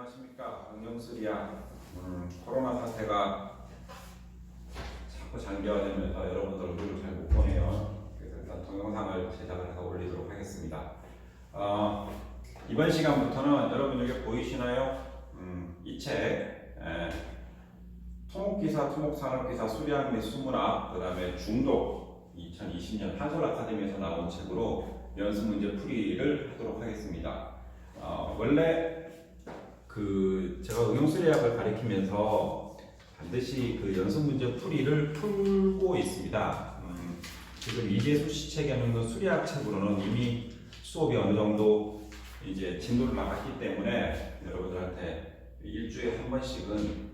안녕하십니까. 응용수리야. 코로나 사태가 자꾸 장기화되면서 여러분들 얼굴을 잘 못 보네요. 그래서 일단 동영상을 제작을 해서 올리도록 하겠습니다. 이번 시간부터는 여러분 여기 보이시나요? 이 책, 토목기사, 토목산업기사, 수리학 및 수문학, 그 다음에 중독 2020년 한솔 아카데미에서 나온 책으로 연습 문제 풀이를 하도록 하겠습니다. 원래 제가 응용수리학을 가리키면서 반드시 그 연습 문제 풀이를 풀고 있습니다. 지금 이재수 씨 책에는 수리학 책으로는 이미 수업이 어느 정도 이제 진도를 나갔기 때문에 여러분들한테 일주일에 한 번씩은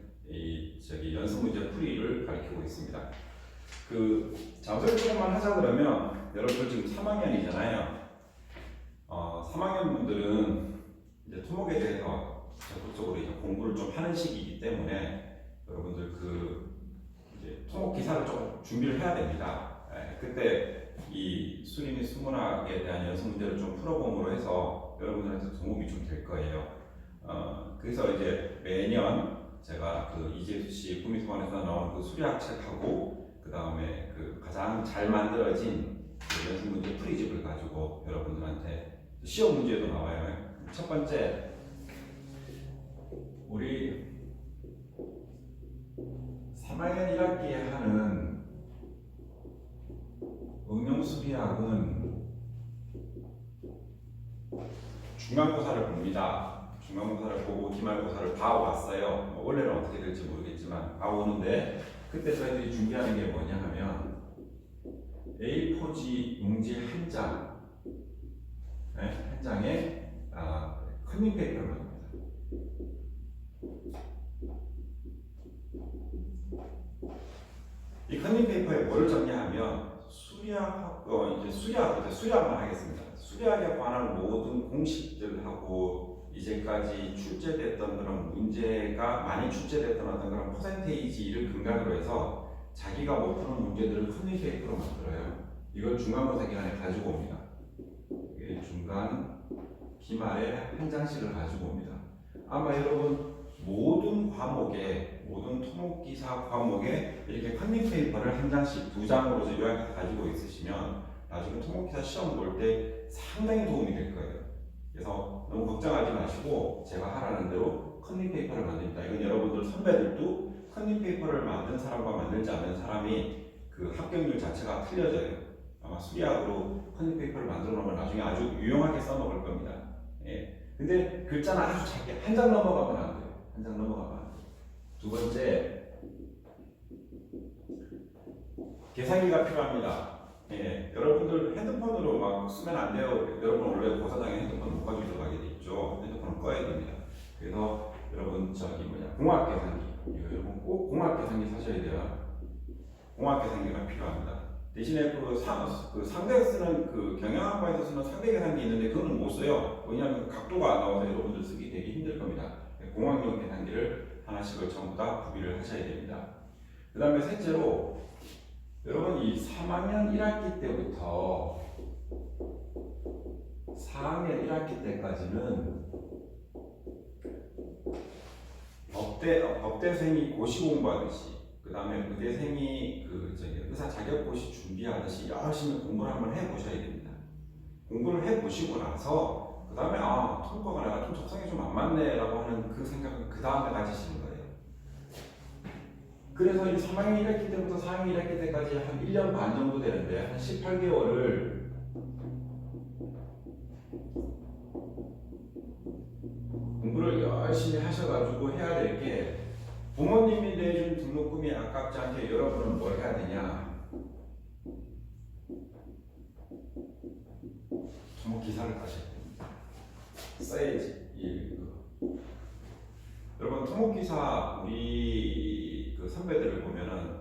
연습 문제 풀이를 가리키고 있습니다. 자소리만 하자 그러면 여러분들 지금 3학년이잖아요. 3학년 분들은 이제 토목에 대해서 적극적으로 이제 공부를 좀 하는 시기이기 때문에 여러분들 이제 토목 기사를 좀 준비를 해야 됩니다. 그때 이 수리 및 수문학에 대한 연습 문제를 좀 풀어봄으로 해서 여러분들한테 도움이 좀 될 거예요. 그래서 이제 매년 제가 이재수 씨 구미소관에서 나온 수리학 책하고 그 다음에 가장 잘 만들어진 연습 문제 풀이집을 가지고 여러분들한테 시험 문제도 나와요. 첫 번째, 우리 3학년 1학기에 하는 응용수리학은 중간고사를 봅니다. 중간고사를 보고 기말고사를 봐왔어요. 원래는 어떻게 될지 모르겠지만 봐오는데 그때 저희들이 준비하는 게 뭐냐 하면 A4지 용지 한 장에 커닝 페이퍼를 만듭니다. 이 커닝 페이퍼에 뭐를 정리하면 수리학만 하겠습니다. 수리학에 관한 모든 공식들하고 이제까지 출제됐던 그런 문제가 많이 출제됐던 어떤 그런 퍼센테이지를 근간으로 해서 자기가 못 푸는 문제들을 커닝 페이퍼로 만들어요. 이걸 중간고사 기간에 가지고 옵니다. 중간, 기말에 한 장씩을 가지고 옵니다. 아마 여러분 모든 토목기사 과목에 이렇게 커닝 페이퍼를 한 장씩 2장으로 요약해서 가지고 있으시면 나중에 토목기사 시험 볼 때 상당히 도움이 될 거예요. 그래서 너무 걱정하지 마시고 제가 하라는 대로 커닝 페이퍼를 만듭니다. 이건 여러분들 선배들도 커닝 페이퍼를 만든 사람과 만들지 않는 사람이 합격률 자체가 틀려져요. 아마 수리학으로 커닝 페이퍼를 만들어 놓으면 나중에 아주 유용하게 써먹을 겁니다. 근데 글자는 아주 작게 한 장 넘어가면 안 돼요. 한 장 넘어가면 안 돼요. 두 번째, 계산기가 필요합니다. 여러분들 핸드폰으로 막 쓰면 안 돼요. 여러분 원래 고사장에 핸드폰 못 가지고 들어가게 돼 있죠. 핸드폰을 꺼야 됩니다. 그래서 여러분 공학 계산기, 이거 여러분 꼭 공학 계산기 사셔야 돼요. 공학 계산기가 필요합니다. 대신에 상대가 쓰는 경영학과에서 쓰는 상대 계산기 있는데 그거는 못 써요. 왜냐하면 각도가 안 나와서 여러분들 쓰기 되게 힘들 겁니다. 공학용 계산기를 하나씩을 전부 다 구비를 하셔야 됩니다. 그 다음에 셋째로 여러분 이 3학년 1학기 때부터 4학년 1학기 때까지는 법대생이 고시 공부하듯이 그 다음에 의대생이 의사 자격고시 준비하듯이 열심히 공부를 한번 해보셔야 됩니다. 공부를 해보시고 나서 그 다음에 통과가 내가 좀 적성이 좀 안 맞네 라고 하는 그 생각은 그 다음에 가지시는 거예요. 그래서 이 3학년 1학기 때부터 4학년 1학기 때까지 한 1년 반 정도 되는데 한 18개월을 공부를 열심히 하셔가지고 해야 될 게 부모님이 내준 등록금이 아깝지 않게 여러분은 뭘 해야 되냐? 토목기사를 다시 써야지. 여러분 토목기사 우리 선배들을 보면은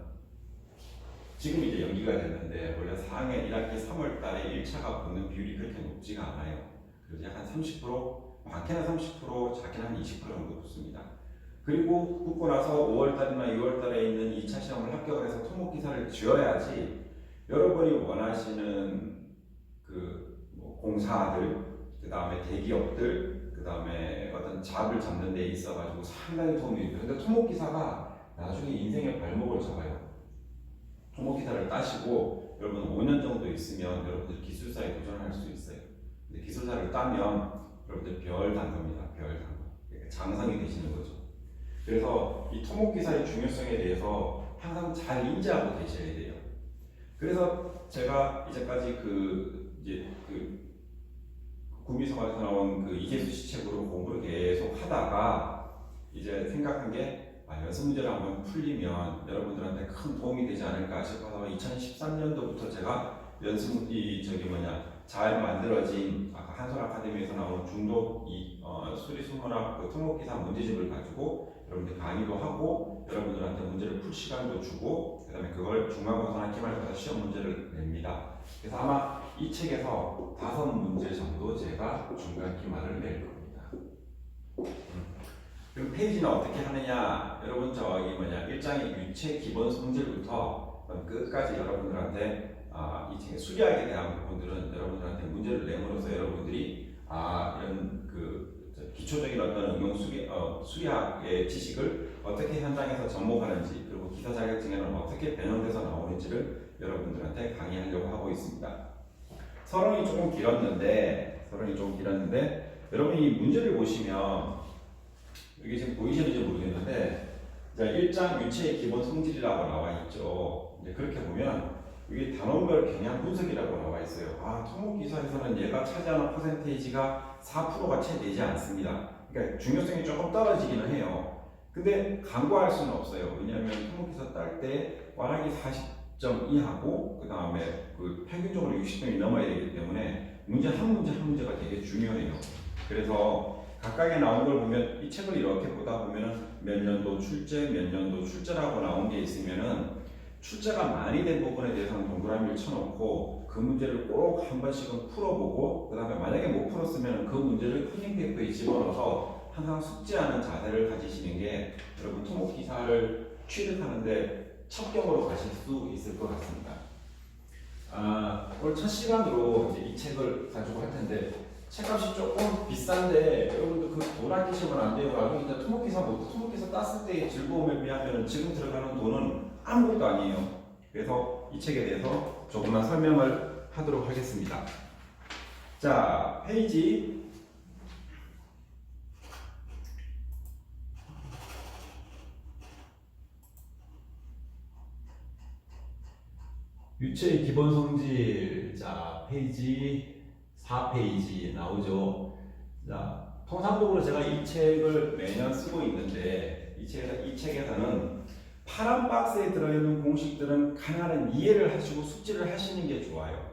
지금 이제 연기가 됐는데 원래 4학년 1학기 3월달에 1차가 붙는 비율이 그렇게 높지가 않아요. 그래서 약간 30%, 많게는 30%, 작게는 한 20% 정도 붙습니다. 그리고 붙고 나서 5월달이나 6월달에 있는 2차 시험을 합격을 해서 토목기사를 지어야지 여러분이 원하시는 공사들, 그 다음에 대기업들, 그 다음에 어떤 어떤 잡을 잡는 데 있어가지고 상당히 도움이 됩니다. 근데 토목기사가 나중에 인생의 발목을 잡아요. 토목기사를 따시고 여러분 5년 정도 있으면 여러분들 기술사에 도전할 수 있어요. 근데 기술사를 따면 여러분들 별 단거입니다. 별 단거. 그러니까 장성이 되시는 거죠. 그래서 이 토목기사의 중요성에 대해서 항상 잘 인지하고 계셔야 돼요. 그래서 제가 이제까지 구미서관에서 나온 그 이계수 시책으로 공부를 계속 하다가 이제 생각한 게 연습 문제를 한번 풀리면 여러분들한테 큰 도움이 되지 않을까 싶어서 2013년도부터 제가 잘 만들어진 아까 한솔 아카데미에서 나온 중독 수리수문학 토목기사 문제집을 가지고 여러분들 강의도 하고 여러분들한테 문제를 풀 시간도 주고 그다음에 그걸 중간고사나 기말고사 시험 문제를 냅니다. 그래서 아마 이 책에서 5문제 정도 제가 중간 기말을 낼 겁니다. 그럼 페이지는 어떻게 하느냐? 여러분 저기 1장의 유체 기본 성질부터 끝까지 여러분들한테 이 책의 수리학에 대한 부분들은 여러분들한테 문제를 내므로써 여러분들이 이런 기초적인 어떤 응용 수리학의 지식을 어떻게 현장에서 접목하는지 그리고 기사 자격증에는 어떻게 변형돼서 나오는지를 여러분들한테 강의하려고 하고 있습니다. 서론이 조금 길었는데 여러분이 이 문제를 보시면 이게 지금 보이시는지 모르겠는데 1장 유체의 기본 성질이라고 나와 있죠. 이제 그렇게 보면 여기 단원별 경향 분석이라고 나와 있어요. 토목기사에서는 얘가 차지하는 퍼센테이지가 4%가 채 되지 않습니다. 그러니까 중요성이 조금 떨어지기는 해요. 근데 간과할 수는 없어요. 왜냐하면 토목기사 딸 때 완화기 40점 이하고 그 다음에 평균적으로 60점이 넘어야 되기 때문에 문제 한 문제가 되게 중요해요. 그래서 각각에 나온 걸 보면 이 책을 이렇게 보다 보면은 몇 년도 출제라고 나온 게 있으면은 출제가 많이 된 부분에 대해서는 동그라미를 쳐놓고 그 문제를 꼭 한 번씩은 풀어보고 그 다음에 만약에 못 풀었으면 그 문제를 커닝페이퍼에 집어넣어서 항상 숙지하는 자세를 가지시는 게 여러분 토목기사를 취득하는데 첩경으로 가실 수 있을 것 같습니다. 오늘 첫 시간으로 이제 이 책을 가지고 할 텐데 책값이 조금 비싼데 여러분들 돈 아끼시면 안 돼요. 나중에 이제 토목기사 땄을 때의 즐거움에 비하면 지금 들어가는 돈은 아무것도 아니에요. 그래서 이 책에 대해서 조금만 설명을 하도록 하겠습니다. 자, 페이지 유체의 기본 성질. 자, 페이지 4페이지 나오죠. 자, 통상적으로 제가 이 책을 매년 쓰고 있는데 이 책에서는 파란 박스에 들어있는 공식들은 가능한 이해를 하시고 숙지를 하시는 게 좋아요.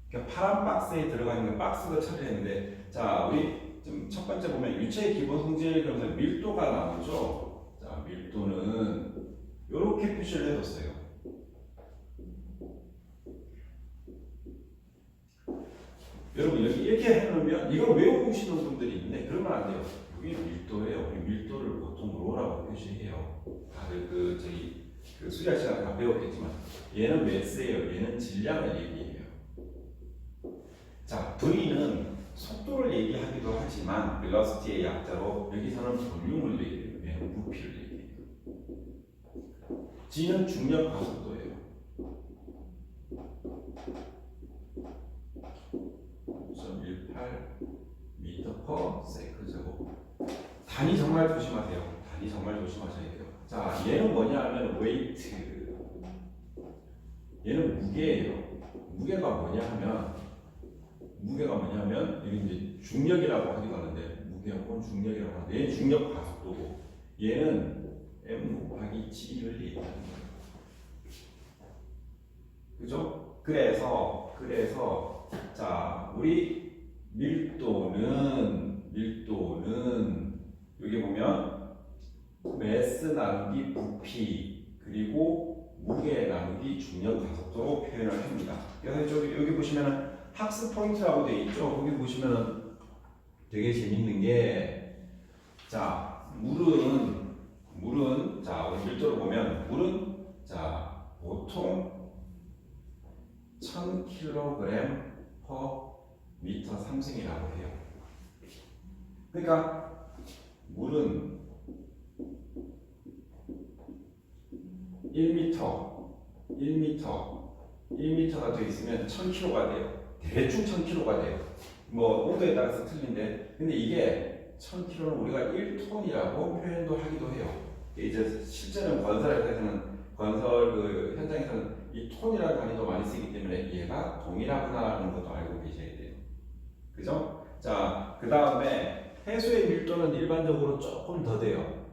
그러니까 파란 박스에 들어가 있는 박스가 처리했는데 자, 우리 좀 첫 번째 보면 유체의 기본 성질 그러면서 밀도가 나오죠. 자, 밀도는 이렇게 표시를 해뒀어요. 여러분 여기 이렇게 해놓으면 이걸 외우시는 분들이 있는데 그러면 안 돼요. 이게 밀도예요. 밀도를 보통 로라고 표시해요. 다들 수리할 시간에 다 배웠겠지만 얘는 매스예요. 얘는 질량을 얘기해요. 자, V는 속도를 얘기하기도 하지만 velocity의 약자로 여기서는 볼륨을 얘기해요. 얘는 부피를 얘기해요. G는 중력 가속도예요. 0.18m/s 단위 정말 조심하세요. 단위 정말 조심하셔야 돼요. 자, 얘는 뭐냐 하면 weight. 얘는 무게예요. 무게가 뭐냐면 이게 이제 중력이라고 하기도 하는데 무게 혹은 중력이라고 하는데 얘는 중력 가속도고 얘는 m/g를 얘기하는 거예요. 그죠? 그래서 자, 우리 밀도는 여기 보면 매스 나누기 부피 그리고 무게 나누기 중력 가속도로 표현을 합니다. 그래서 여기 보시면은 학습 포인트라고 되어 있죠. 거기 보시면은 되게 재밌는 게 자, 물은 자, 우리 밀도를 보면 물은 자, 보통 1000kg/m3승이라고 해요. 그러니까 물은 1m가 돼 있으면 1000kg가 돼요. 대충 1000kg가 돼요. 뭐 온도에 따라서 틀린데, 근데 이게 1000kg는 우리가 1톤이라고 표현도 하기도 해요. 이제 실제는 건설 그 현장에서는 이 톤이라는 단위도 많이 쓰기 때문에 얘가 동일하구나라는 것도 알고 계셔야 돼요. 그죠? 자, 그 다음에 해수의 밀도는 일반적으로 조금 더 돼요.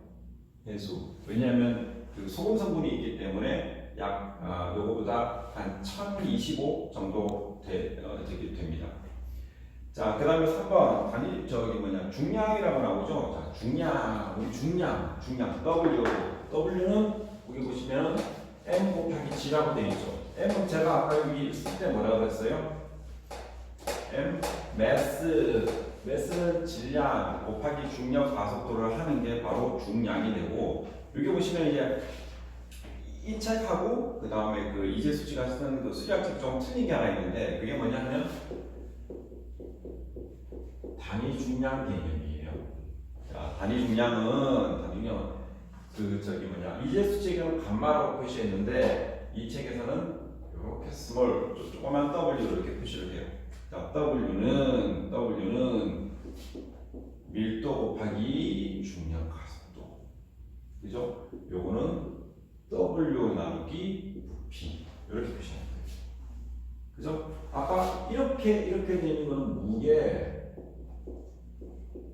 해수. 왜냐하면 그 소금 성분이 있기 때문에 요거보다 한 1025 정도 됩니다. 자, 그 다음에 3번 중량이라고 나오죠. 자, 중량 W는 여기 보시면 M 곱하기 G라고 되어 있죠. M은 제가 아까 여기 쓸 때 뭐라고 했어요? 매스는 질량 곱하기 중력 가속도를 하는 게 바로 중량이 되고, 여기 보시면 이제 이 책하고 그 다음에 그 이재수씨가 쓰는 그 수리학책 좀 틀린 게 하나 있는데, 그게 뭐냐면 단위 중량 개념이에요. 자, 단위 중량은 이재수 책에는 감마라고 표시했는데 이 책에서는 이렇게 스몰 조그만 W로 이렇게 표시를 해요. 자, W는 밀도 곱하기 중력 가속도. 그죠? 요거는 W 나누기 부피 이렇게 표시하면 돼요. 그죠? 아까 이렇게 되는 거는 무게,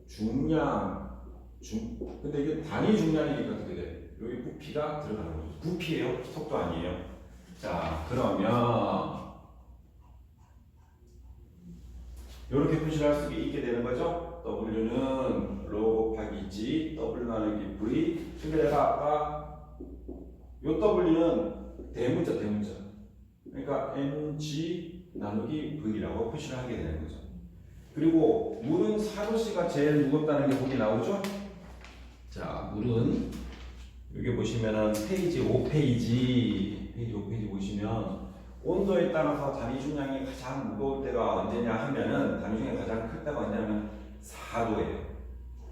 중량, 근데 이게 단위 중량이니까 어떻게 돼? 여기 부피가 들어가는 거죠. 부피예요, 속도 아니에요. 자, 그러면 이렇게 표시를 할 수 있게 되는 거죠. W는 로 곱하기 G, W 나누기 V. 근데 내가 아까 요 W는 대문자. 그러니까 mg 나누기 V라고 표시를 하게 되는 거죠. 그리고 물은 4도씨가 제일 무겁다는 게 거기 나오죠. 자, 물은 여기 보시면은 페이지 5페이지 보시면 온도에 따라서 단위 중량이 가장 무거울 때가 언제냐 하면은 단위 중량이 가장 클 때가 언제냐면 4도예요.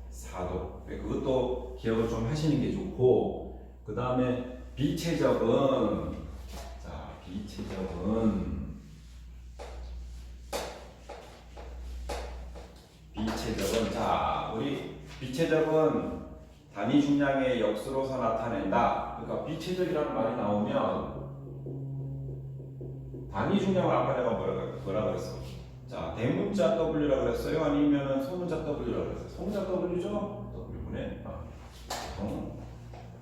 4도. 그것도 기억을 좀 하시는 게 좋고, 그 다음에 비체적은 우리 비체적은 단위 중량의 역수로서 나타낸다. 그러니까 비체적이라는 말이 나오면 단위 중량을 아까 내가 뭐라 그랬어? 자, 대문자 W라고 그랬어요? 아니면 소문자 W라고 그랬어요? 소문자 W죠? W분의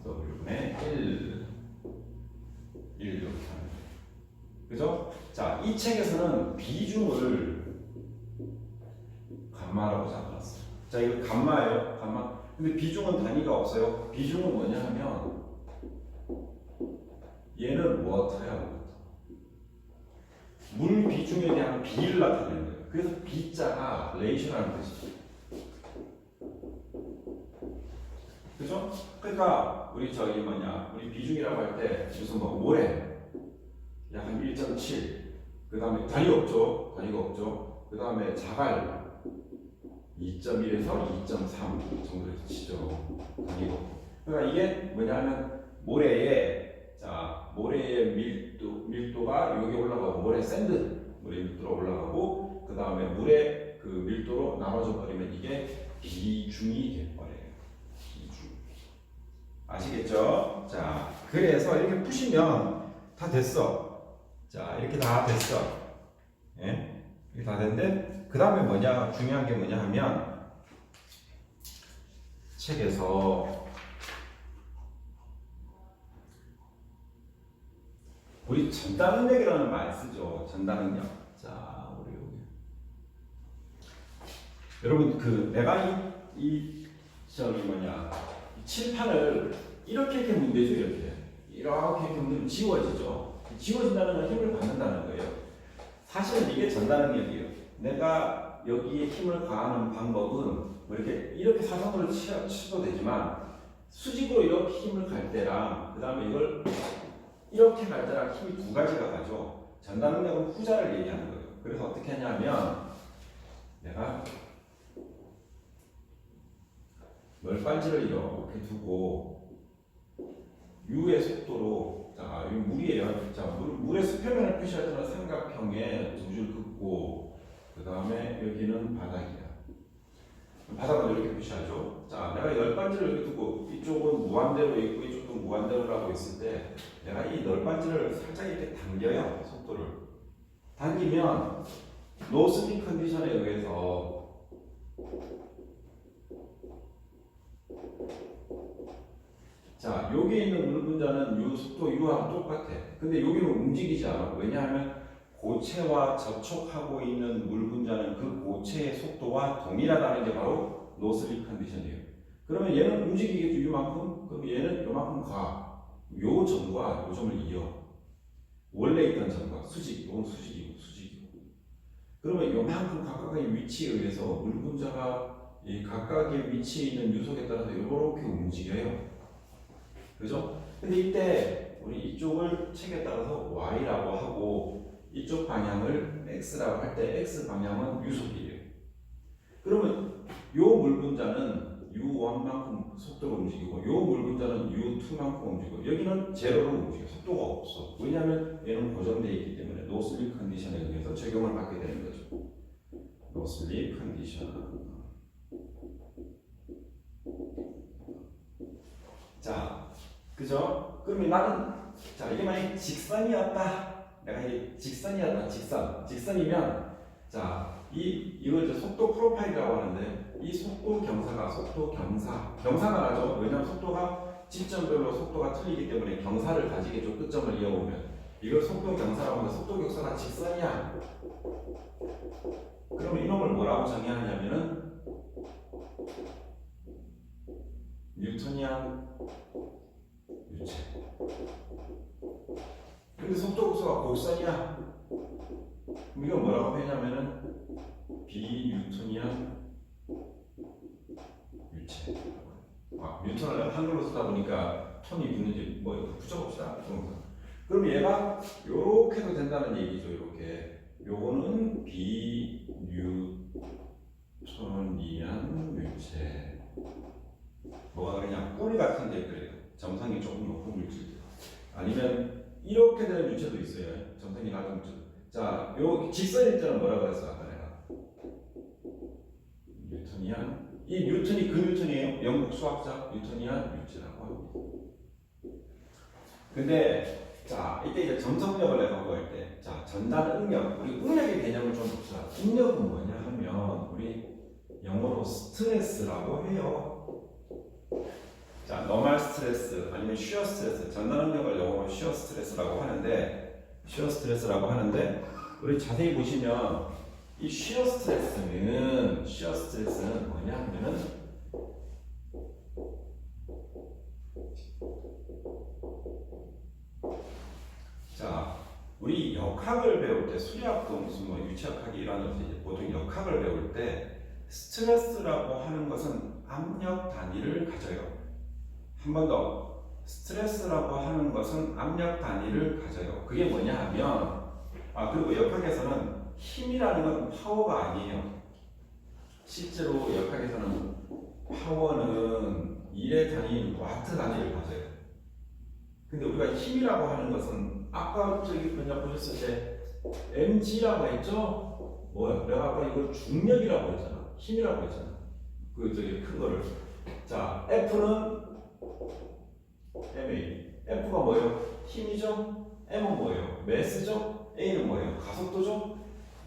W분의 1 이렇게 하는 거예요. 그죠? 자, 이 책에서는 비중을 감마라고 잡아놨어요. 자, 이거 감마예요. 감마. 근데 비중은 단위가 없어요. 비중은 뭐냐 하면 얘는 워터야. 물 비중에 대한 비를 나타내는 거예요. 그래서 B자가 레이셔라는 뜻이죠. 그죠? 그러니까 우리 비중이라고 할 때 무슨 모래 약 한 1.7, 그 다음에 단위가 없죠. 그 다음에 자갈 2.1에서 2.3 정도 치죠. 단위가. 그러니까 이게 뭐냐면 모래의 밀도가 여기 올라가고, 모래 밀도로 올라가고, 그 다음에 물의 그 밀도로 나눠져 버리면 이게 비중이 돼버려요. 비중. 아시겠죠? 자, 그래서 이렇게 푸시면 다 됐어. 자, 이렇게 다 됐어. 예? 이렇게 다 됐는데, 그 다음에 중요한 게 뭐냐 하면, 책에서 우리 전단능력이라는 말 쓰죠. 전단능력. 자, 우리 여기. 여러분, 내가 이 칠판을 이렇게 문대죠. 이렇게 문대면 지워지죠. 지워진다는 건 힘을 받는다는 거예요. 사실은 이게 전단능력이에요. 내가 여기에 힘을 가하는 방법은 이렇게 사선으로 치도 되지만, 수직으로 이렇게 힘을 갈 때랑, 그 다음에 이걸 이렇게 갈 때랑 힘이 두 가지가 가죠. 전단능력은 후자를 얘기하는 거예요. 그래서 어떻게 하냐면, 내가 널빤지를 이렇게 두고 U의 속도로 자, 이 물이에요. 자, 물의 수표면을 표시할 때는 삼각형에 두 줄 긋고 그 다음에 여기는 바닥이야. 바닥은 이렇게 표시하죠. 자, 내가 널빤지를 이렇게 두고 이쪽은 무한대로 있고 이쪽도 무한대로라고 있을 때 내가 이 널빤지를 살짝 이렇게 당겨요. 속도를 당기면 노스픽 컨디션에 의해서 자, 여기에 있는 물 분자는 U 속도 U와 똑같아. 근데 여기는 움직이지 않아. 왜냐하면 고체와 접촉하고 있는 물 분자는 그 고체의 속도와 동일하다는 게 바로 노스픽 컨디션이에요. 그러면 얘는 움직이겠죠, U만큼. 그럼 얘는 요만큼 가. 요 점과 요 점을 이어. 원래 있던 점과 수직, 요건 수직이고 수직이고. 그러면 요만큼 각각의 위치에 의해서 물 분자가 이 각각의 위치에 있는 유속에 따라서 이렇게 움직여요. 그죠? 근데 이때 우리 이쪽을 책에 따라서 Y라고 하고 이쪽 방향을 X라고 할 때 X 방향은 유속이에요. 그러면 요 물분자는 U1만큼 속도로 움직이고 요 물분자는 U2만큼 움직이고 여기는 제로로 움직여. 속도가 없어. 왜냐하면 얘는 고정되어 있기 때문에 노슬립 컨디션에 의해서 적용을 받게 되는 거죠. 노슬립 컨디션. 자, 그죠? 그러면 나는 자 이게 만약 직선이었다. 내가 이게 직선이었다. 직선이면 자 이걸 이제 속도 프로파일이라고 하는데 이 속도 경사가 나죠. 왜냐하면 속도가 지점별로 속도가 틀리기 때문에 경사를 가지겠죠. 끝점을 이어보면 이걸 속도 경사라고 하는데 속도 경사가 직선이야. 그러면 이놈을 뭐라고 정의해야 하냐면은 뉴턴이안 유체. 근데 속도 급수가 곡선이야. 그럼 이건 뭐라고 하냐면은 비뉴턴이안 유체. 뉴턴을 한글로 쓰다 보니까 톤이 붙는지 뭐 붙여봅시다. 그럼 얘가 요렇게도 된다는 얘기죠. 이렇게. 요거는 비뉴턴이안 유체. 뭐가 그러냐? 꼬리 같은 데 그래요. 점상이 조금 높은 물질. 아니면 이렇게 되는 유체도 있어요. 점상이 낮은 물질. 자, 요 직선일 때는 뭐라고 했어? 아까 내가 뉴턴이안. 이 뉴턴이 그 뉴턴이에요. 영국 수학자 뉴턴이안 유체라고 합니다. 근데 자, 이때 이제 점성력을 내가 구할 때, 자, 전달 응력. 우리 응력의 개념을 좀 봅시다. 응력은 뭐냐 하면 우리 영어로 스트레스라고 해요. 자, 노멀 스트레스 아니면 쉬어 스트레스, 전달 능력을 영어로 쉬어 스트레스라고 하는데 우리 자세히 보시면 이 쉬어 스트레스는 뭐냐 하면은 자, 우리 역학을 배울 때 수리학도 무슨 뭐 유체역학이 이런 이제 보통 역학을 배울 때 스트레스라고 하는 것은 압력 단위를 가져요. 한 번 더, 스트레스라고 하는 것은 압력 단위를 가져요. 그게 뭐냐 하면, 그리고 역학에서는 힘이라는 건 파워가 아니에요. 실제로 역학에서는 파워는 일의 단위인 와트 단위를 가져요. 근데 우리가 힘이라고 하는 것은 아까 저기 그냥 보셨을 때 mg라고 했죠? 뭐야? 내가 아까 이걸 중력이라고 했잖아. 힘이라고 했잖아. 그 저기 큰 거를. 자, F는 MA. F가 뭐예요? 힘이죠? M은 뭐예요? 매스죠? A는 뭐예요? 가속도죠?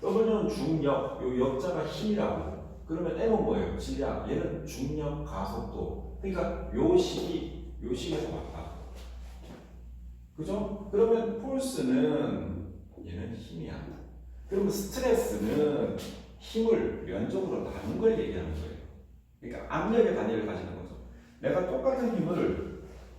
W는 중력, 요 역자가 힘이라고. 그러면 M은 뭐예요? 질량. 얘는 중력, 가속도. 그러니까 요 식에서 왔다. 그죠? 그러면 폴스는 얘는 힘이야. 그러면 스트레스는 힘을 면적으로 나눈 걸 얘기하는 거예요. 그러니까 압력의 단위를 가지는 거죠. 내가 똑같은 힘을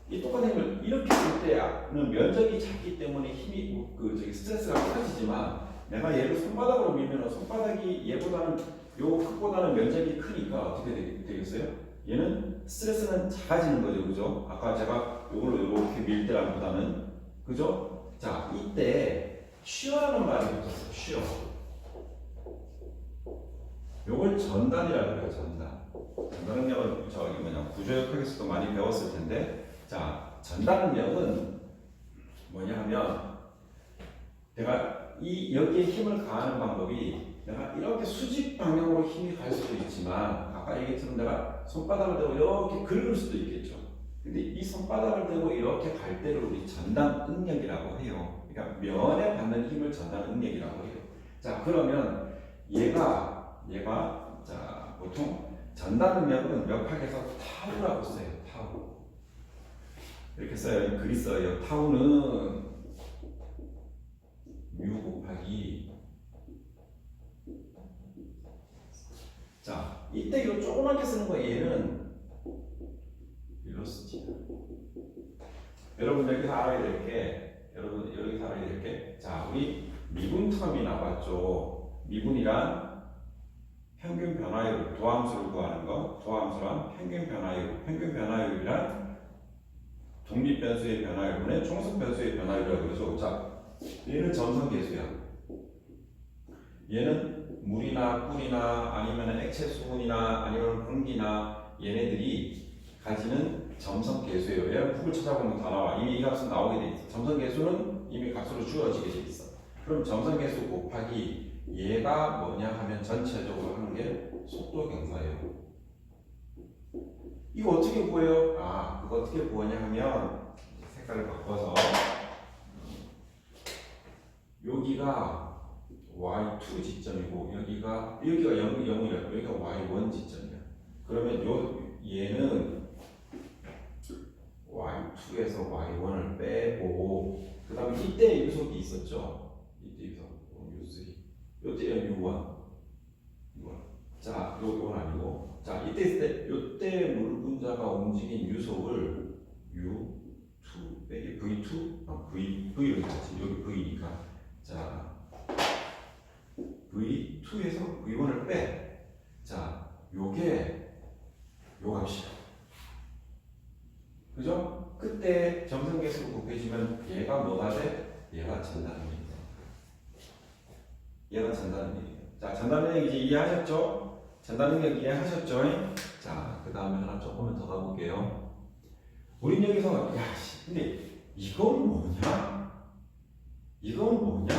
이렇게 쓸 때는 면적이 작기 때문에 힘이 스트레스가 커지지만 내가 얘를 손바닥으로 밀면 손바닥이 얘보다는 요 극보다는 면적이 크니까 어떻게 되겠어요? 얘는 스트레스는 작아지는 거죠, 그죠? 아까 제가 요걸로 이렇게 밀 때랑보다는 그죠? 자, 이때 쉬어라는 말이 붙었어요. 쉬어. 요걸 전단이라고 해요, 전단. 전달 능력은 구조역학에서도 많이 배웠을 텐데, 자, 전달 능력은 뭐냐 하면 내가 여기에 힘을 가하는 방법이 내가 이렇게 수직 방향으로 힘이 갈 수도 있지만 아까 얘기했던 내가 손바닥을 대고 이렇게 긁을 수도 있겠죠. 근데 이 손바닥을 대고 이렇게 갈 때를 우리 전달 능력이라고 해요. 그러니까 면에 받는 힘을 전달 능력이라고 해요. 자, 그러면 얘가 자, 보통 전달 능력은 역학에서 타우라고 써요. 타우. 이렇게 써요. 글이 써요. 타우는 뮤 곱하기. 자, 이때 이거 조그맣게 쓰는 거 얘는 벨로시티. 여러분 여기서 알아야 될 게, 자, 우리 미분 텀이 나왔죠. 미분이란 평균 변화율, 도함수를 구하는 거. 도함수란 평균 변화율. 평균 변화율이란 독립 변수의 변화율분의 총수 변수의 변화율이라고 그러죠. 자, 얘는 점성계수야. 얘는 물이나 꿀이나 아니면 액체 수분이나 아니면 공기나 얘네들이 가지는 점성계수예요. 얘는 푹을 찾아보면 다 나와. 이미 이 값은 나오게 돼 있어. 점성계수는 이미 값으로 주어지게 돼 있어. 그럼 점성계수 곱하기 얘가 뭐냐 하면 전체적으로 하는 게 속도 경사예요. 이거 어떻게 구해요? 아, 그거 어떻게 구하냐 하면 색깔을 바꿔서 여기가 y2 지점이고 여기가 0이라 여기가 y1 지점이야. 그러면 얘는 y2에서 y1을 빼고 그 다음에 이때 유속이 있었죠. 이때 유속 u3 이때 u1 자, 요건 아니고 자, 이때 있을 때 이때 물 분자가 움직인 유속을 u2 빼기 v2 v로 했지. 여기 v니까 자 v2에서 v1을 빼. 자, 요게 요 값이야. 그죠? 그때 점성계수로 곱해지면 얘가 뭐가 돼? 얘가 전달능력이다. 얘가 전달능력이에요. 자, 전달능력 이제 이해하셨죠? 전달능력 이해하셨죠? 자, 그 다음에 하나 조금만 더 가볼게요. 우린 여기서 근데 이건 뭐냐? 이건 뭐냐?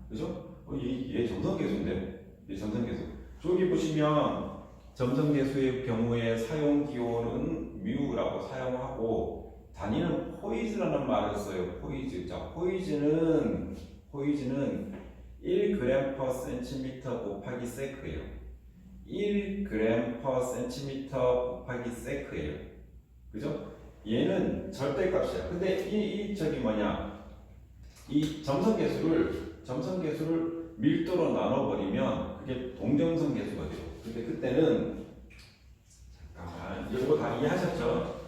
그죠? 얘 점성계수인데? 얘 점성계수. 저기 보시면 점성계수의 경우에 사용 기호는 뮤라고 사용하고 단위는 포이즈라는 말을 써요. 포이즈. 자, 포이즈는 1g/cm 곱하기 세크예요. 1g/cm 곱하기 세크예요. 그죠? 얘는 절대값이야. 근데 저기 뭐냐? 이 점성계수를 밀도로 나눠버리면 그게 동점성 계수가 돼요. 근데 그때는 잠깐만 이거 다 이해하셨죠?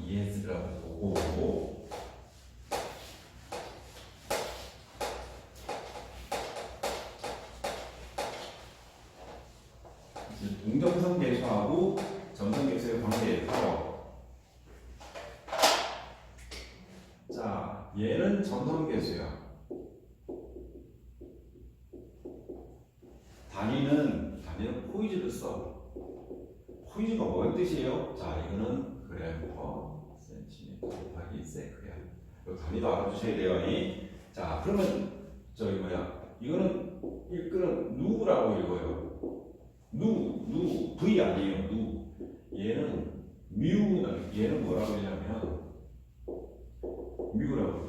이해했으라고 보고 이제 동점성 계수하고 점성 계수의 관계에서 자, 얘는 점성 계수야. 단위는 포이즈를 써. 포이즈가 뭐의 뜻이에요? 자, 이거는 g/cm 곱하기 세크야. 이 단위도 알아두셔야 돼요. 자, 그러면 저기 이거는 누구라고 읽어요? v 아니에요. 얘는 얘는 뭐라고 하냐면 뮤라고 해요.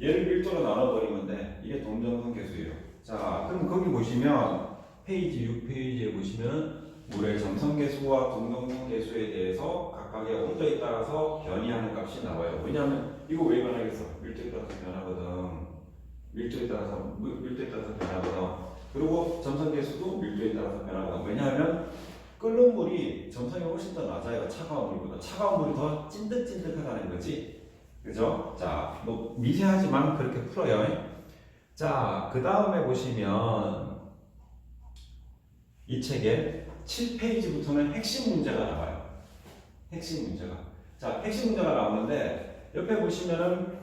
얘를 밀도로 나눠버리면 돼. 이게 동점성 계수예요. 자, 그럼 거기 보시면 페이지 6페이지에 보시면 물의 점성계수와 동점성계수에 대해서 각각의 온도에 따라서 변이하는 값이 나와요. 왜냐하면 이거 왜 변하겠어? 밀도에 따라서 변하거든. 밀도에 따라서 변하거든. 그리고 점성계수도 밀도에 따라서 변하거든. 왜냐하면 끓는 물이 점성이 훨씬 더 낮아요. 차가운 물보다. 차가운 물이 더 찐득찐득하다는 거지. 그죠? 자, 뭐 미세하지만 그렇게 풀어요. 자, 그 다음에 보시면 이 책에 7페이지부터는 핵심 문제가 나와요. 핵심 문제가. 자, 핵심 문제가 나오는데 옆에 보시면은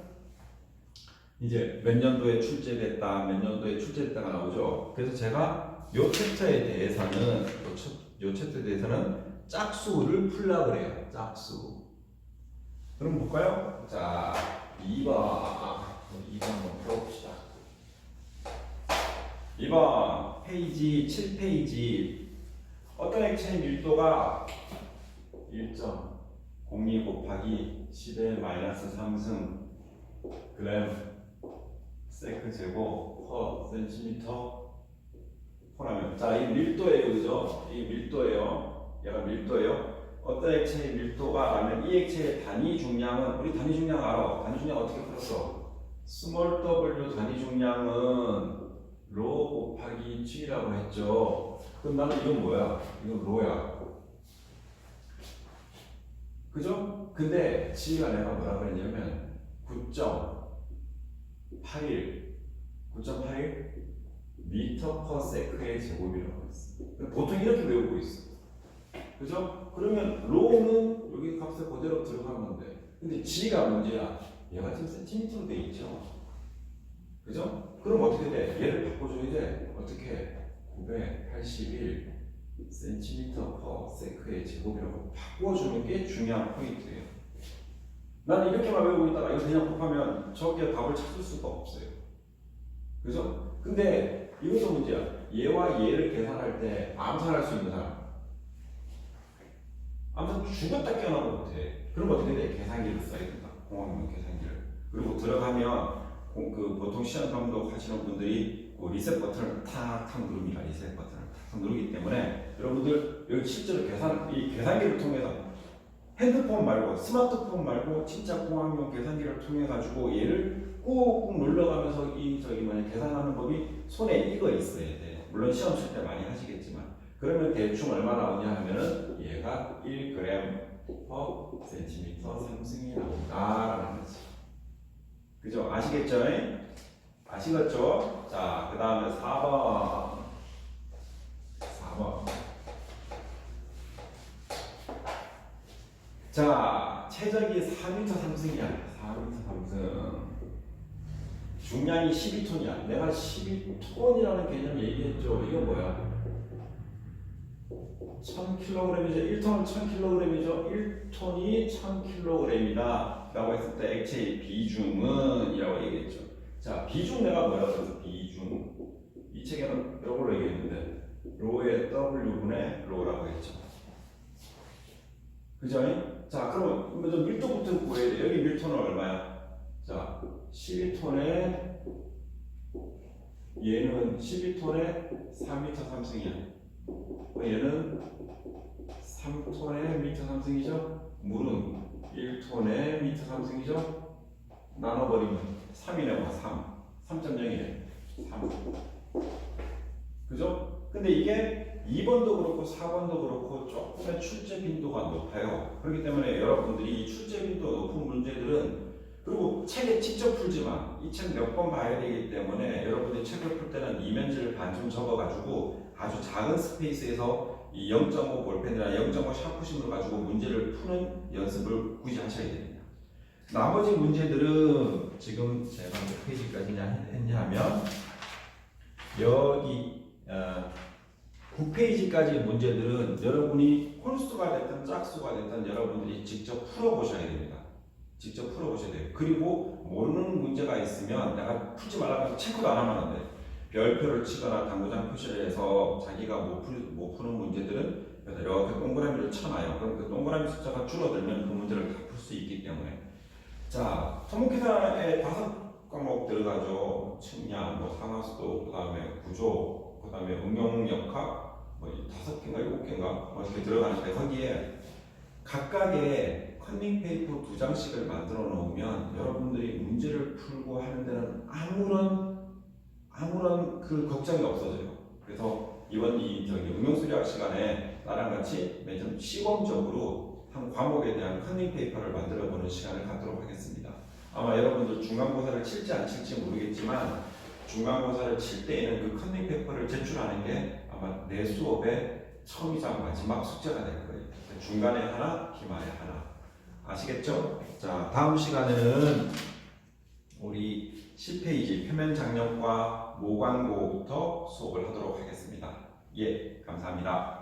이제 몇 년도에 출제됐다, 몇 년도에 출제됐다가 나오죠. 그래서 제가 요 챕터에 대해서는 요 챕터에 대해서는 짝수를 풀라 그래요. 짝수. 그럼 볼까요? 자, 2번 한번 풀어봅시다. 2번 페이지 7페이지 어떤 액체의 밀도가 1.02 곱하기 10의 마이너스 3승 그램 세크 제곱 퍼 센티미터 포라면 자, 이 밀도예요. 그죠? 이 밀도예요. 얘가 밀도예요. 어떤 액체의 밀도가 라면 이 액체의 단위 중량은 우리 단위 중량 알아. 단위 중량 어떻게 풀었어? 스몰 w 단위 중량은 로 곱하기 g라고 했죠. 그럼 나는 이건 뭐야? 이건 로야. 그죠? 근데 g가 내가 뭐라 그랬냐면 9.81 미터 퍼 세크의 제곱이라고 했어. 보통 이렇게 외우고 있어. 그죠? 그러면 로는 여기 값에 그대로 들어가면 돼. 근데 g가 문제야. 얘가 지금 센티미터로 돼 있죠. 그죠? 그럼 어떻게 돼? 얘를 바꿔줘야 돼. 어떻게? 981 센티미터 퍼 세크의 제곱이라고 바꿔주는 게 중요한 포인트예요. 나는 이렇게만 외우고 있다가 이거 그냥 곱하면 저기에 답을 찾을 수가 없어요. 그죠? 근데 이것도 문제야. 얘와 얘를 계산할 때 암산할 수 있는 사람. 아무튼 죽었다 깨어나도 못해. 그럼 어떻게 돼? 계산기를 써야 된다. 공학용 계산기를. 그리고 들어가면 보통 시험 감독 하시는 분들이 리셋 버튼을 탁탁 누릅니다. 리셋 버튼을 탁탁 누르기 때문에 여러분들 여기 실제로 이 계산기를 통해서 핸드폰 말고 스마트폰 말고 진짜 공학용 계산기를 통해 가지고 얘를 꾹꾹 눌러가면서 계산하는 법이 손에 익어 있어야 돼. 물론 시험 칠 때 많이 하시겠지만 그러면 대충 얼마 나오냐 하면은 얘가 1g per 센티미터 3승이 나온다라는 거지. 그죠? 아시겠죠? 아시겠죠? 자, 그 다음에 4번. 자, 최적이 4m 3승이야. 4m 3승. 중량이 12톤이야. 내가 12톤이라는 개념 얘기했죠. 이거 뭐야? 1000kg이죠. 1톤은 1000kg이죠. 1톤이 1000kg이다. 라고 했을 때 액체의 비중은 이라고 얘기했죠. 자, 비중 내가 뭐라고 해서 비중. 이 책에는 이걸로 얘기했는데 로의 W분의 로라고 했죠. 그죠? 자, 그럼 먼저 밀도부터 구해야 돼. 여기 밀도는 얼마야? 자, 12톤에 얘는 12톤에 4m 3승이야. 얘는 3톤에 미터 3승이죠. 물은 1톤에 미터 3승이죠. 나눠버리면 3이네. 3.0이네. 3. 그죠? 근데 이게 2번도 그렇고 4번도 그렇고 조금의 출제 빈도가 높아요. 그렇기 때문에 여러분들이 이 출제 빈도 높은 문제들은 그리고 책에 직접 풀지만 이 책 몇 번 봐야 되기 때문에 여러분들이 책을 풀 때는 이면지를 반쯤 적어가지고 아주 작은 스페이스에서 이 0.5 볼펜이나 0.5 샤프심을 가지고 문제를 푸는 연습을 굳이 하셔야 됩니다. 나머지 문제들은 지금 제가 몇 페이지까지 했냐면 여기 9페이지까지 문제들은 여러분이 홀수가 됐든 짝수가 됐든 여러분들이 직접 풀어보셔야 됩니다. 직접 풀어보셔야 돼요. 그리고 모르는 문제가 있으면 내가 풀지 말라고 해서 체크도 안 하면 안 돼. 별표를 치거나 당구장 표시를 해서 자기가 못 푸는 문제들은 이렇게 동그라미를 쳐놔요. 그럼 그 동그라미 숫자가 줄어들면 그 문제를 다 풀 수 있기 때문에. 자, 토목회사에 5과목 들어가죠. 측량, 상하수도, 그 다음에 구조, 그 다음에 응용역학, 5개인가 7개인가 이렇게 들어가니까 거기에 각각의 컨닝 페이퍼 2장씩을 만들어 놓으면 여러분들이 문제를 풀고 하는 데는 아무런 그 걱정이 없어져요. 그래서 이번 응용수리학 시간에 나랑 같이 매점 시범적으로 한 과목에 대한 컨닝 페이퍼를 만들어 보는 시간을 갖도록 하겠습니다. 아마 여러분들 중간고사를 칠지 안 칠지 모르겠지만 중간고사를 칠 때에는 그 컨닝 페이퍼를 제출하는 게 아마 내 수업의 처음이자 마지막 숙제가 될 거예요. 중간에 하나, 기말에 하나. 아시겠죠? 자, 다음 시간에는 우리 10페이지 표면 장력과 모관고부터 수업을 하도록 하겠습니다. 예, 감사합니다.